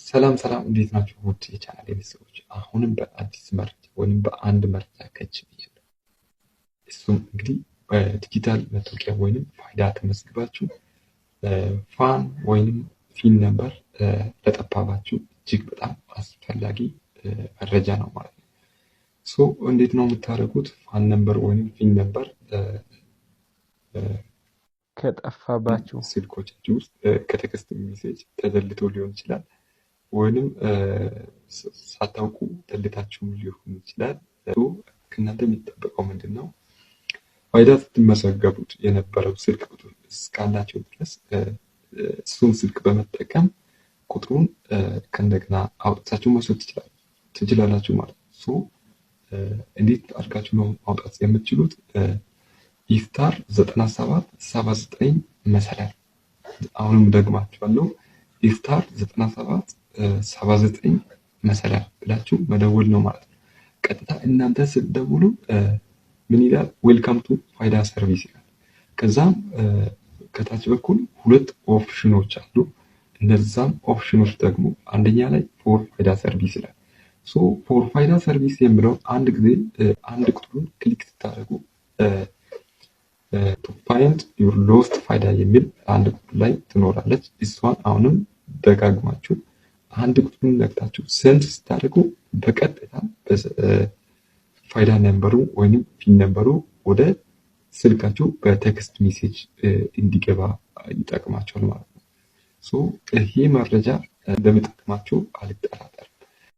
ሰላም ሰላም እንዴት ናችሁ? ውድ የቻናሌ ቤተሰቦች አሁንም በአዲስ መረጃ ወይም በአንድ መረጃ ከች ብያለሁ። እሱም እንግዲህ በዲጂታል መታወቂያ ወይንም ፋይዳ ተመዝግባችሁ ፋን ወይንም ፊን ነምበር ለጠፋባችሁ እጅግ በጣም አስፈላጊ መረጃ ነው ማለት ነው። እንዴት ነው የምታደርጉት? ፋን ነምበር ወይንም ፊን ነምበር ከጠፋባችሁ ስልኮቻችሁ ውስጥ ከቴክስት ሜሴጅ ተደልቶ ሊሆን ይችላል ወይንም ሳታውቁ ደልታችሁም ሊሆን ይችላል። ከእናንተ የሚጠበቀው ምንድን ነው? ፋይዳ ስትመዘገቡት የነበረው ስልክ ቁጥር እስካላቸው ድረስ እሱን ስልክ በመጠቀም ቁጥሩን ከእንደገና አውጥታችሁ መውሰድ ትችላላችሁ ማለት ነው። እንዴት አድርጋችሁ ነው ማውጣት የምትችሉት? ኢፍታር 9779 መሰላል። አሁንም ደግማችኋለሁ። ኢፍታር 9779 መሰላል ብላችሁ መደወል ነው ማለት ነው። ቀጥታ እናንተ ስትደውሉ ምን ይላል? ዌልካም ቱ ፋይዳ ሰርቪስ ይላል። ከዛም ከታች በኩል ሁለት ኦፕሽኖች አሉ። እነዛም ኦፕሽኖች ደግሞ አንደኛ ላይ ፎር ፋይዳ ሰርቪስ ይላል። ፎር ፋይዳ ሰርቪስ የሚለው አንድ ጊዜ አንድ ቁጥሩን ክሊክ ስታደርጉ ቱ ፋይንድ ዩር ሎስት ፋይዳ የሚል አንድ ቁጥር ላይ ትኖራለች። እሷን አሁንም ደጋግማችሁ አንድ ቁጥሩን ነክታችሁ ሴንድ ስታደርጉ በቀጥታ ፋይዳ ነምበሩ ወይንም ፒን ነምበሩ ወደ ስልካችሁ በቴክስት ሜሴጅ እንዲገባ ይጠቅማችኋል ማለት ነው። ይሄ መረጃ እንደሚጠቅማችሁ አልጠራጠርም።